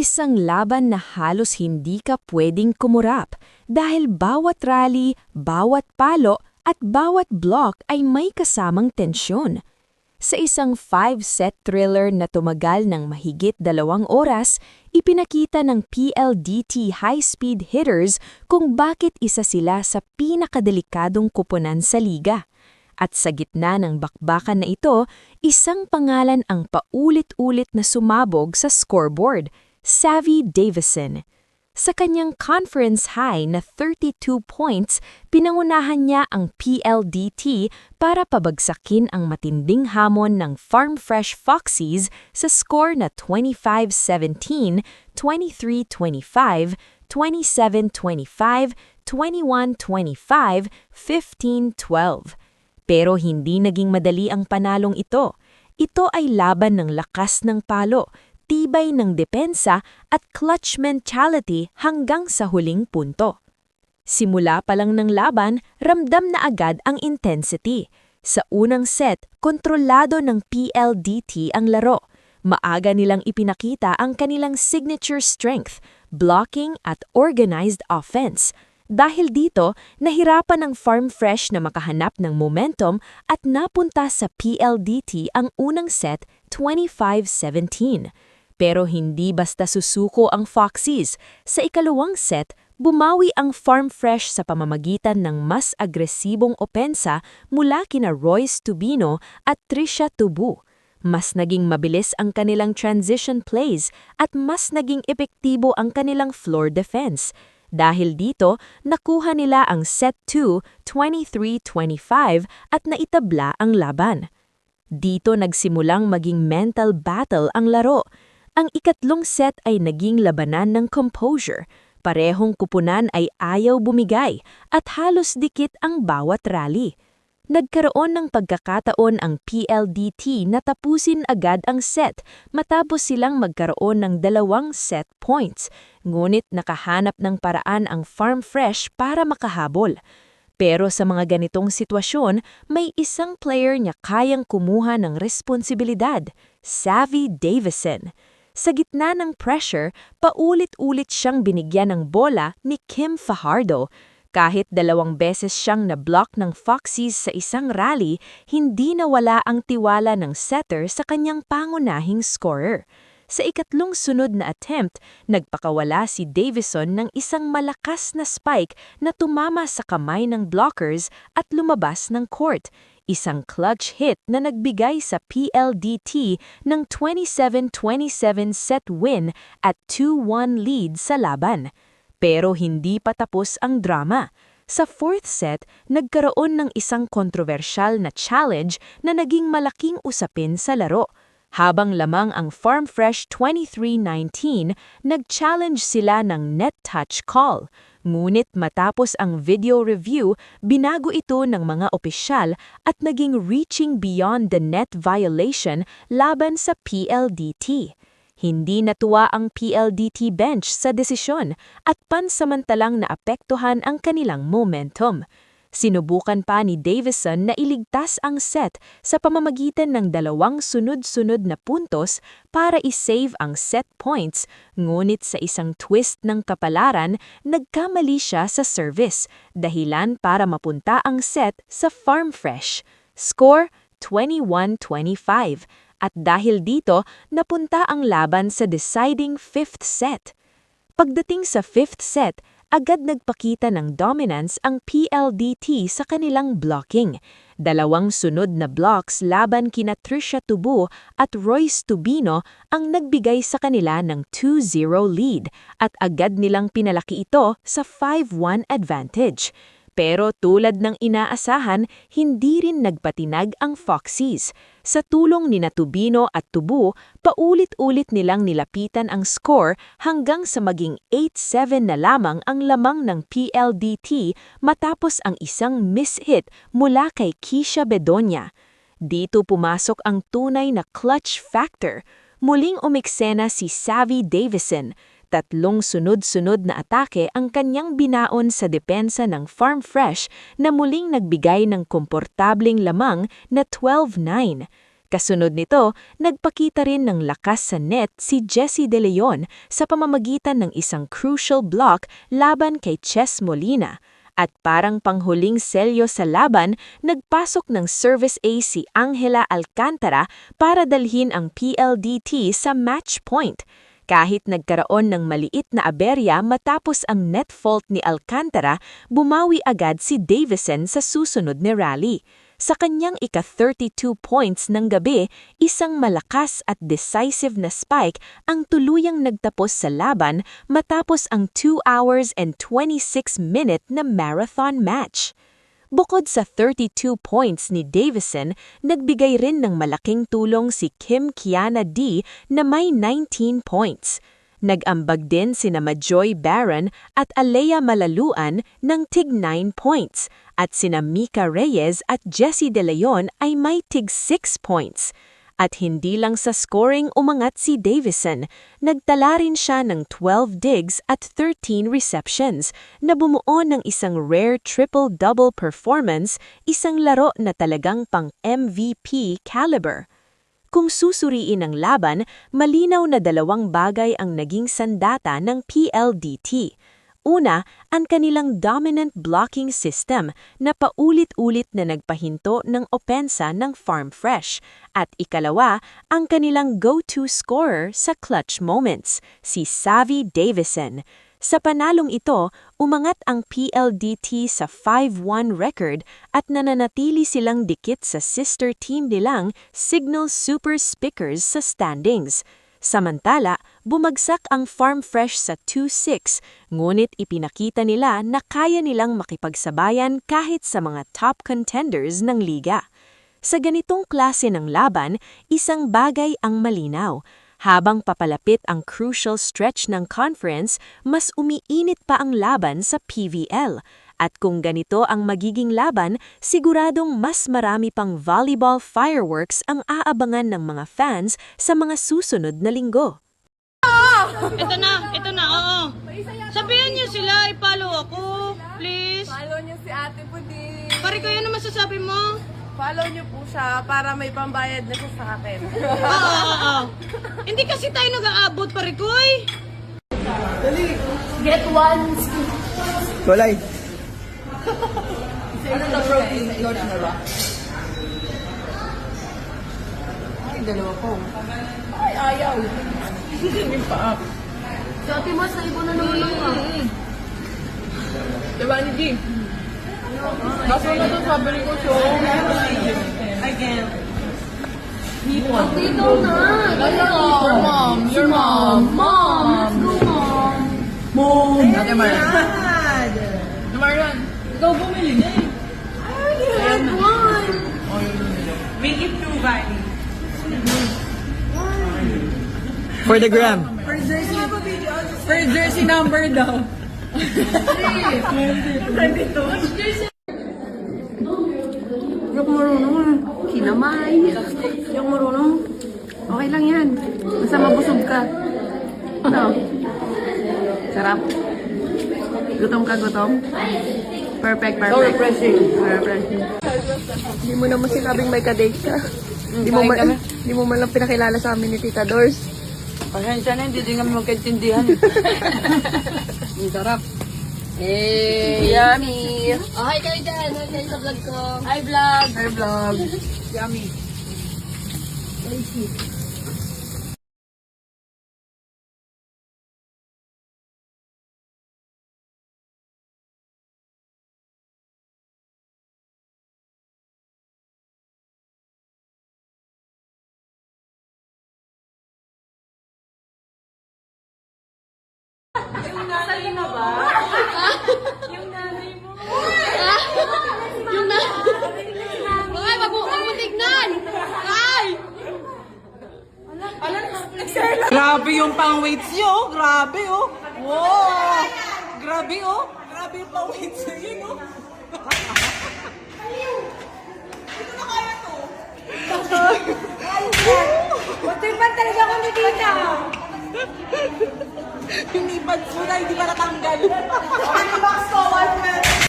Isang laban na halos hindi ka pwedeng kumurap dahil bawat rally, bawat palo at bawat block ay may kasamang tensyon. Sa isang 5-set thriller na tumagal ng mahigit 2 oras, ipinakita ng PLDT high-speed hitters kung bakit isa sila sa pinakadelikadong koponan sa liga. At sa gitna ng bakbakan na ito, isang pangalan ang paulit-ulit na sumabog sa scoreboard, Savvy Davison. Sa kanyang conference high na 32 points, pinangunahan niya ang PLDT para pabagsakin ang matinding hamon ng Farm Fresh Foxies sa score na 25-17, 23-25, 27-25, 21-25, 15-12. Pero hindi naging madali ang panalong ito. Ito ay laban ng lakas ng palo, tibay ng depensa at clutch mentality hanggang sa huling punto. Simula pa lang ng laban, ramdam na agad ang intensity. Sa unang set, kontrolado ng PLDT ang laro. Maaga nilang ipinakita ang kanilang signature strength, blocking at organized offense. Dahil dito, nahirapan ng Farm Fresh na makahanap ng momentum at napunta sa PLDT ang unang set 25-17. Pero hindi basta susuko ang Foxies. Sa ikalawang set, bumawi ang Farm Fresh sa pamamagitan ng mas agresibong opensa mula kina Royce Tubino at Trisha Tubu. Mas naging mabilis ang kanilang transition plays at mas naging epektibo ang kanilang floor defense. Dahil dito, nakuha nila ang set 2, 23-25 at naitabla ang laban. Dito nagsimulang maging mental battle ang laro. Ang ikatlong set ay naging labanan ng composure. Parehong kupunan ay ayaw bumigay at halos dikit ang bawat rally. Nagkaroon ng pagkakataon ang PLDT na tapusin agad ang set matapos silang magkaroon ng 2 set points, ngunit nakahanap ng paraan ang Farm Fresh para makahabol. Pero sa mga ganitong sitwasyon, may isang player niya kayang kumuha ng responsibilidad, Savvy Davison. Sa gitna ng pressure, paulit-ulit siyang binigyan ng bola ni Kim Fajardo. Kahit 2 beses siyang na-block ng Foxies sa isang rally, hindi nawala ang tiwala ng setter sa kanyang pangunahing scorer. Sa ikatlong sunod na attempt, nagpakawala si Davison ng isang malakas na spike na tumama sa kamay ng blockers at lumabas ng court. Isang clutch hit na nagbigay sa PLDT ng 27-27 set win at 2-1 lead sa laban. Pero hindi pa tapos ang drama. Sa 4th set, nagkaroon ng isang kontrobersyal na challenge na naging malaking usapin sa laro. Habang lamang ang Farm Fresh 23-19, nag-challenge sila ng net touch call. Ngunit matapos ang video review, binago ito ng mga opisyal at naging reaching beyond the net violation laban sa PLDT. Hindi natuwa ang PLDT bench sa desisyon at pansamantalang naapektuhan ang kanilang momentum. Sinubukan pa ni Davison na iligtas ang set sa pamamagitan ng 2 sunod-sunod na puntos para isave ang set points, ngunit sa isang twist ng kapalaran, nagkamali siya sa service, dahilan para mapunta ang set sa Farm Fresh. Score 21-25. At dahil dito, napunta ang laban sa deciding 5th set. Pagdating sa 5th set, agad nagpakita ng dominance ang PLDT sa kanilang blocking. 2 sunod na blocks laban kina Trisha Tubu at Royce Tubino ang nagbigay sa kanila ng 2-0 lead at agad nilang pinalaki ito sa 5-1 advantage. Pero tulad ng inaasahan, hindi rin nagpatinag ang Foxies. Sa tulong ni Tubino at Tubu, paulit-ulit nilang nilapitan ang score hanggang sa maging 8-7 na lamang ang lamang ng PLDT matapos ang isang miss-hit mula kay Kisha Bedonia. Dito pumasok ang tunay na clutch factor. Muling umiksena si Savvy Davison. 3 sunod-sunod na atake ang kanyang binaon sa depensa ng Farm Fresh na muling nagbigay ng komportabling lamang na 12-9. Kasunod nito, nagpakita rin ng lakas sa net si Jesse De Leon sa pamamagitan ng isang crucial block laban kay Chess Molina. At parang panghuling selyo sa laban, nagpasok ng service ace si Angela Alcantara para dalhin ang PLDT sa match point. Kahit nagkaroon ng maliit na aberya matapos ang net fault ni Alcantara, bumawi agad si Davison sa susunod na rally. Sa kanyang ika-32 points ng gabi, isang malakas at decisive na spike ang tuluyang nagtapos sa laban matapos ang 2 hours and 26 minute na marathon match. Bukod sa 32 points ni Davison, nagbigay rin ng malaking tulong si Kim Kiana D na may 19 points. Nag-ambag din sina Joy Baron at Alea Malaluan ng tig 9 points at sina Mika Reyes at Jesse De Leon ay may tig 6 points. At hindi lang sa scoring umangat si Davison, nagtala rin siya ng 12 digs at 13 receptions na bumuo ng isang rare triple-double performance, isang laro na talagang pang MVP caliber. Kung susuriin ang laban, malinaw na dalawang bagay ang naging sandata ng PLDT. Una, ang kanilang dominant blocking system na paulit-ulit na nagpahinto ng opensa ng Farm Fresh. At ikalawa, ang kanilang go-to scorer sa clutch moments, si Savvy Davison. Sa panalong ito, umangat ang PLDT sa 5-1 record at nananatili silang dikit sa sister team nilang Signal Super Speakers sa standings. Samantala, bumagsak ang Farm Fresh sa 2-6, ngunit ipinakita nila na kaya nilang makipagsabayan kahit sa mga top contenders ng liga. Sa ganitong klase ng laban, isang bagay ang malinaw. Habang papalapit ang crucial stretch ng conference, mas umiinit pa ang laban sa PVL. At kung ganito ang magiging laban, siguradong mas marami pang volleyball fireworks ang aabangan ng mga fans sa mga susunod na linggo. Ito na, oo. Sabihan niyo sila, i-follow ako, please. Follow niyo si Ate Pudi. Pare ko, yan ang masasabi mo. Follow niyo po siya para may pambayad na siya sa akin. Oo. Hindi kasi tayo nag-aabot, pare ko, eh. Get one scoop. Kulay. Ano na protein? Lodge na ba? Ay, dalawa po. Ay, ayaw. Hindi pa. Si Ate Mas, naibo na naman ako. Diba ni G? Kaso na ito, sabi ko siya. Again. Hipon. Dito na. Your mom. Your mom. Mom. Let's go, mom. Mom. Ate Marian. Ate Marian. Ikaw bumili na eh. I already had one. Make it two, Vani. For the gram. For jersey number daw. Yung marunong, kinamay. Yung marunong, okay lang yan. Basta mabusog ka. No. Sarap. Gutom ka, gutom? Perfect. So refreshing. Hindi mo naman sinabing may kadate ka. Hindi mo man lang pinakilala sa amin ni Tita Dors. Pasensya na, hindi din kami magkaintindihan. Ang sarap. Yummy! Oh, hi kayo dyan. Hi kayo sa vlog ko. Hi vlog. Hi, vlog. Yummy. Ay, wag mo tignan! Ay! Grabe yung pang-weights nyo. Oh. Grabe, oh. Wow. Grabe, oh. Grabe yung pang-weights nyo yun, oh. Ito na kaya to. Matibad talaga ako ni Tita! Yung ipads mo na, hindi pa natanggal. Okay, box ko, 1